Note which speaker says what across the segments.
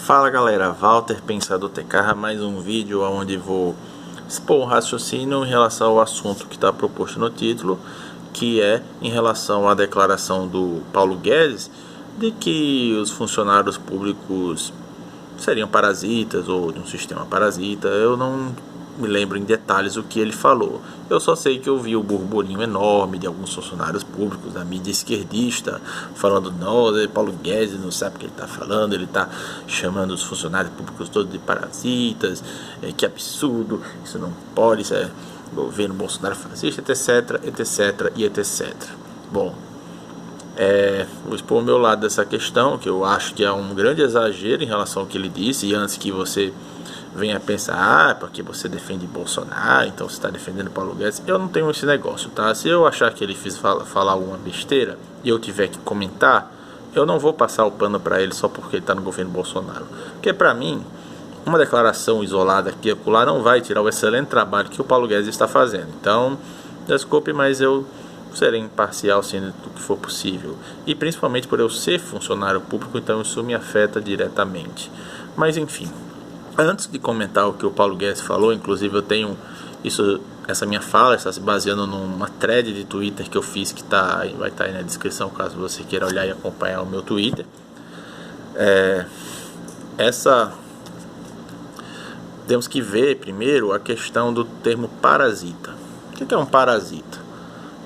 Speaker 1: Fala galera, Walter Pensador TK, mais um vídeo onde vou expor um raciocínio em relação ao assunto que está proposto no título, que é em relação à declaração do Paulo Guedes de que os funcionários públicos seriam parasitas ou de um sistema parasita. Eu não me lembro em detalhes o que ele falou. Eu só sei que eu vi o burburinho enorme de alguns funcionários públicos da mídia esquerdista falando: não, Paulo Guedes não sabe o que ele está falando, ele está chamando os funcionários públicos todos de parasitas, que absurdo, isso não pode, isso é governo Bolsonaro fascista, etc, etc e etc. Bom, vou expor o meu lado dessa questão, que eu acho que é um grande exagero em relação ao que ele disse. E antes que você venha pensar, porque você defende Bolsonaro, então você está defendendo Paulo Guedes, eu não tenho esse negócio, tá? Se eu achar que ele fez falar alguma besteira e eu tiver que comentar, eu não vou passar o pano para ele só porque ele está no governo Bolsonaro. Porque para mim, uma declaração isolada aqui e acolá não vai tirar o excelente trabalho que o Paulo Guedes está fazendo. Então, desculpe, mas eu serei imparcial sendo do que for possível. E principalmente por eu ser funcionário público, então isso me afeta diretamente. Mas enfim, antes de comentar o que o Paulo Guedes falou, inclusive eu tenho essa minha fala está se baseando numa thread de Twitter que eu fiz, que vai estar aí na descrição caso você queira olhar e acompanhar o meu Twitter. Temos que ver primeiro a questão do termo parasita. O que é um parasita?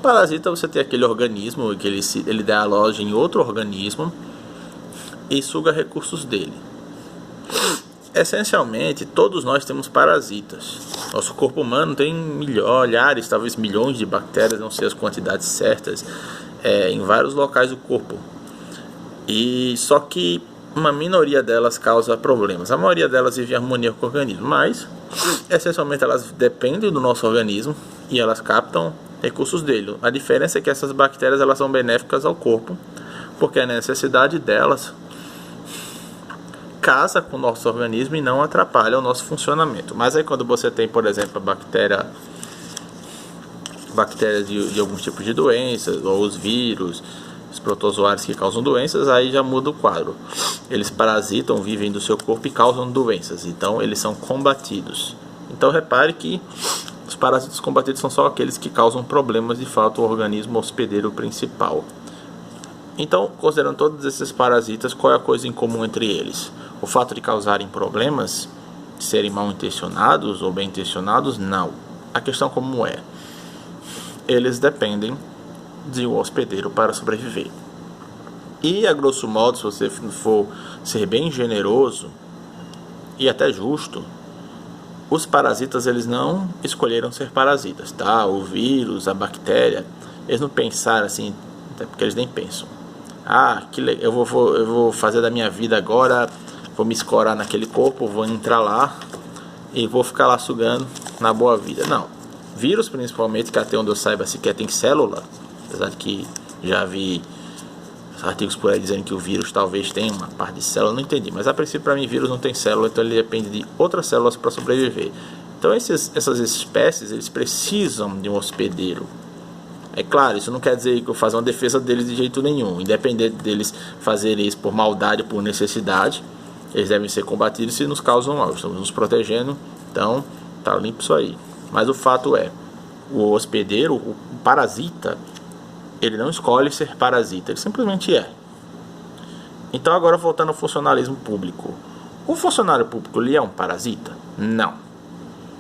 Speaker 1: Parasita, você tem aquele organismo que ele dá loja em outro organismo e suga recursos dele. Essencialmente, todos nós temos parasitas. Nosso corpo humano tem milhares, talvez milhões de bactérias, não sei as quantidades certas, em vários locais do corpo. E só que uma minoria delas causa problemas. A maioria delas vive em harmonia com o organismo, mas essencialmente elas dependem do nosso organismo e elas captam recursos dele. A diferença é que essas bactérias elas são benéficas ao corpo, porque a necessidade delas casa com o nosso organismo e não atrapalha o nosso funcionamento. Mas aí quando você tem, por exemplo, bactérias de alguns tipos de doenças, ou os vírus, os protozoários que causam doenças, aí já muda o quadro. Eles parasitam, vivem do seu corpo e causam doenças, então eles são combatidos. Então repare que os parasitas combatidos são só aqueles que causam problemas de fato ao organismo hospedeiro principal. Então, considerando todos esses parasitas, qual é a coisa em comum entre eles? O fato de causarem problemas, de serem mal intencionados ou bem intencionados? Não. A questão comum é: eles dependem de um hospedeiro para sobreviver. E a grosso modo, se você for ser bem generoso e até justo, os parasitas eles não escolheram ser parasitas, tá? O vírus, a bactéria, eles não pensaram assim, até porque eles nem pensam: eu vou fazer da minha vida agora, vou me escorar naquele corpo, vou entrar lá e vou ficar lá sugando na boa vida. Não. Vírus, principalmente, que até onde eu saiba sequer tem célula, apesar de que já vi artigos por aí dizendo que o vírus talvez tenha uma parte de célula, não entendi. Mas a princípio, para mim, vírus não tem célula, então ele depende de outras células para sobreviver. Então essas espécies, eles precisam de um hospedeiro. É claro, isso não quer dizer que eu faça uma defesa deles de jeito nenhum. Independente deles fazerem isso por maldade ou por necessidade, eles devem ser combatidos se nos causam mal. Estamos nos protegendo, então tá limpo isso aí. Mas o fato é, o hospedeiro, o parasita, ele não escolhe ser parasita, ele simplesmente é. Então agora voltando ao funcionalismo público. O funcionário público, ele é um parasita? Não.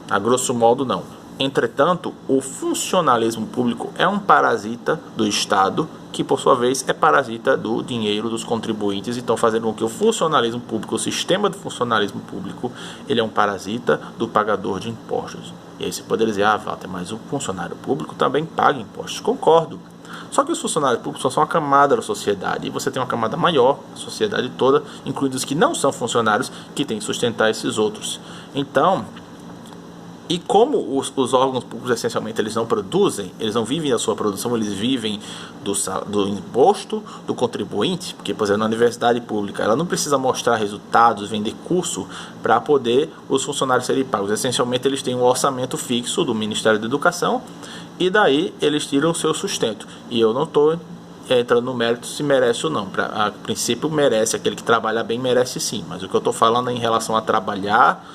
Speaker 1: A grosso modo, não. Entretanto, o funcionalismo público é um parasita do Estado, que por sua vez é parasita do dinheiro dos contribuintes, então fazendo com que o funcionalismo público, o sistema do funcionalismo público, ele é um parasita do pagador de impostos. E aí você poderia dizer: Walter, mas o funcionário público também paga impostos. Concordo. Só que os funcionários públicos só são uma camada da sociedade, e você tem uma camada maior, a sociedade toda, incluindo os que não são funcionários, que tem que sustentar esses outros. Então, e como os órgãos públicos essencialmente eles não produzem, eles não vivem da sua produção, eles vivem do imposto do contribuinte, porque, por exemplo, na universidade pública ela não precisa mostrar resultados, vender curso para poder os funcionários serem pagos. Essencialmente eles têm um orçamento fixo do Ministério da Educação e daí eles tiram o seu sustento. E eu não estou entrando no mérito se merece ou não. A princípio merece, aquele que trabalha bem merece sim, mas o que eu estou falando é em relação a trabalhar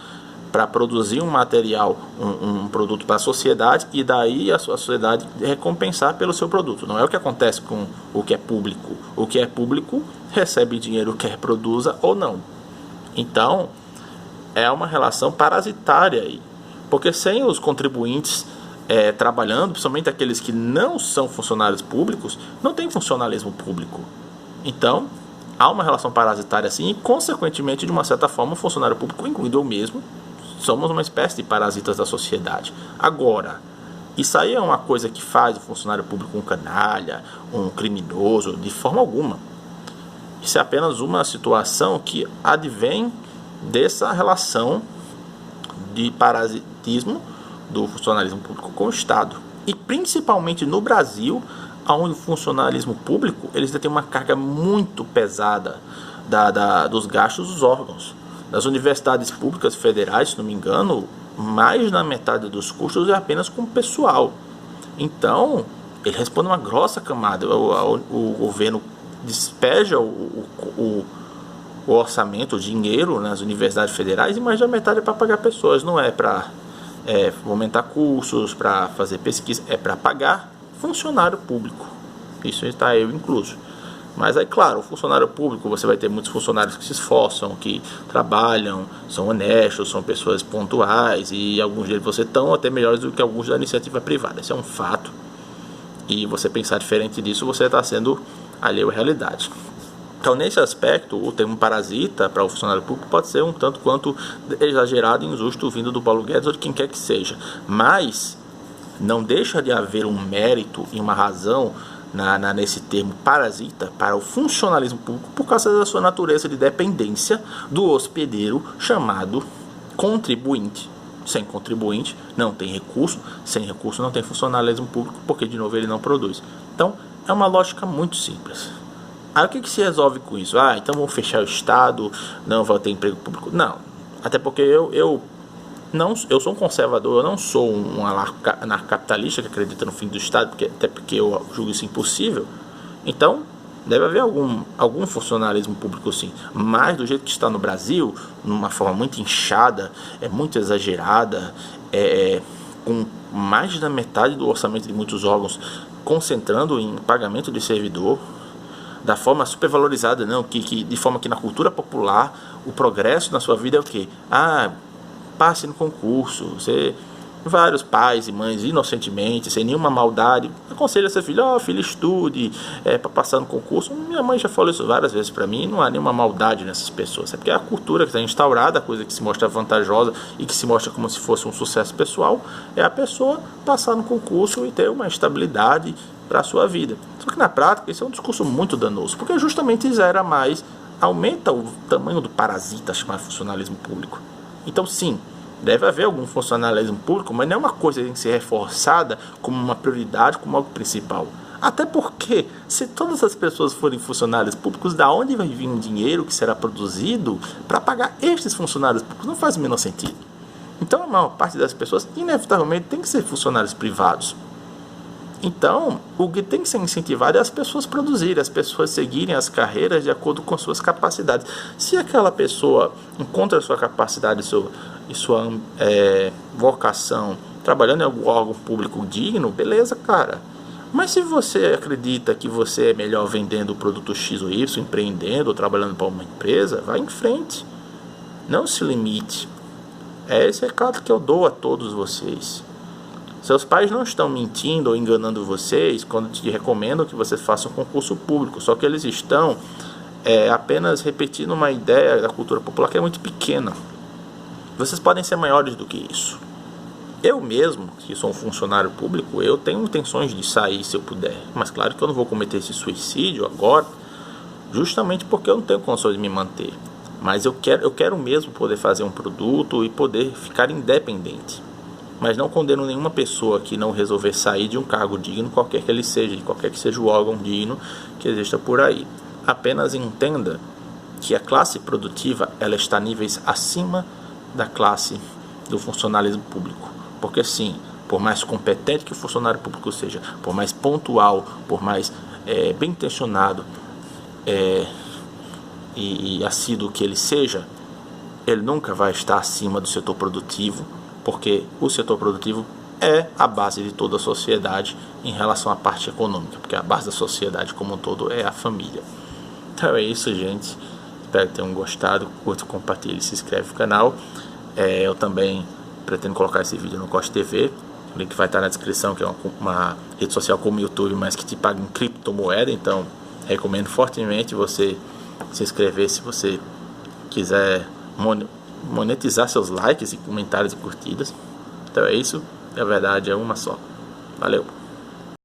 Speaker 1: para produzir um material, um produto para a sociedade, e daí a sociedade recompensar pelo seu produto. Não é o que acontece com o que é público. O que é público recebe dinheiro quer produza ou não. Então, é uma relação parasitária aí. Porque sem os contribuintes trabalhando, principalmente aqueles que não são funcionários públicos, não tem funcionalismo público. Então, há uma relação parasitária assim, e consequentemente, de uma certa forma, o funcionário público, incluindo eu mesmo, somos uma espécie de parasitas da sociedade. Agora, isso aí é uma coisa que faz o funcionário público um canalha, um criminoso, de forma alguma. Isso é apenas uma situação que advém dessa relação de parasitismo do funcionalismo público com o Estado. E principalmente no Brasil, onde o funcionalismo público eles têm uma carga muito pesada dos gastos dos órgãos. Nas universidades públicas federais, se não me engano, mais da metade dos custos é apenas com o pessoal. Então, ele responde uma grossa camada. O governo despeja o orçamento, o dinheiro nas universidades federais, e mais da metade é para pagar pessoas. Não é para fomentar cursos, para fazer pesquisa, é para pagar funcionário público. Isso está eu incluso. Mas aí, claro, o funcionário público, você vai ter muitos funcionários que se esforçam, que trabalham, são honestos, são pessoas pontuais, e alguns deles você estão até melhores do que alguns da iniciativa privada. Isso é um fato. E você pensar diferente disso, você está sendo alheio à realidade. Então, nesse aspecto, o termo parasita para o funcionário público pode ser um tanto quanto exagerado e injusto vindo do Paulo Guedes ou de quem quer que seja. Mas não deixa de haver um mérito e uma razão nesse termo parasita para o funcionalismo público por causa da sua natureza de dependência do hospedeiro chamado contribuinte. Sem contribuinte não tem recurso, sem recurso não tem funcionalismo público, porque de novo ele não produz. Então é uma lógica muito simples. Aí o que se resolve com isso? Então vamos fechar o Estado, não vai ter emprego público. Não, até porque eu sou um conservador, eu não sou um anarcapitalista que acredita no fim do Estado, até porque eu julgo isso impossível. Então, deve haver algum funcionalismo público sim, mas do jeito que está no Brasil, numa forma muito inchada, muito exagerada, com mais da metade do orçamento de muitos órgãos concentrando em pagamento de servidor, da forma supervalorizada, não, de forma que na cultura popular o progresso na sua vida é o quê? Passe no concurso. Vários pais e mães inocentemente, sem nenhuma maldade, aconselha seu filho, filho, estude para passar no concurso. Minha mãe já falou isso várias vezes para mim, não há nenhuma maldade nessas pessoas, é porque a cultura que está instaurada, a coisa que se mostra vantajosa e que se mostra como se fosse um sucesso pessoal, é a pessoa passar no concurso e ter uma estabilidade para a sua vida. Só que na prática isso é um discurso muito danoso, porque justamente aumenta o tamanho do parasita chamado funcionalismo público. Então sim, deve haver algum funcionalismo público, mas não é uma coisa que tem que ser reforçada como uma prioridade, como algo principal. Até porque, se todas as pessoas forem funcionários públicos, da onde vai vir o dinheiro que será produzido para pagar estes funcionários públicos? Não faz o menor sentido. Então a maior parte das pessoas, inevitavelmente, tem que ser funcionários privados. Então, o que tem que ser incentivado é as pessoas produzirem, as pessoas seguirem as carreiras de acordo com suas capacidades. Se aquela pessoa encontra a sua capacidade e sua vocação trabalhando em algum órgão público digno, beleza, cara. Mas se você acredita que você é melhor vendendo o produto X ou Y, empreendendo ou trabalhando para uma empresa, vai em frente. Não se limite. É esse recado que eu dou a todos vocês. Seus pais não estão mentindo ou enganando vocês quando te recomendam que vocês façam um concurso público, só que eles estão apenas repetindo uma ideia da cultura popular que é muito pequena. Vocês podem ser maiores do que isso. Eu mesmo, que sou um funcionário público, eu tenho intenções de sair se eu puder, mas claro que eu não vou cometer esse suicídio agora, justamente porque eu não tenho condições de me manter. Mas eu quero mesmo poder fazer um produto e poder ficar independente. Mas não condeno nenhuma pessoa que não resolver sair de um cargo digno, qualquer que ele seja, de qualquer que seja o órgão digno que exista por aí. Apenas entenda que a classe produtiva ela está a níveis acima da classe do funcionalismo público. Porque sim, por mais competente que o funcionário público seja, por mais pontual, por mais bem intencionado e assíduo que ele seja, ele nunca vai estar acima do setor produtivo, porque o setor produtivo é a base de toda a sociedade em relação à parte econômica, porque a base da sociedade como um todo é a família. Então é isso, gente. Espero que tenham gostado. Curta, compartilhe, se inscreve no canal. Eu também pretendo colocar esse vídeo no Coste TV. O link vai estar na descrição, que é uma rede social como o YouTube, mas que te paga em criptomoeda. Então recomendo fortemente você se inscrever se você quiser monetizar seus likes e comentários e curtidas. Então é isso. A verdade é uma só. Valeu!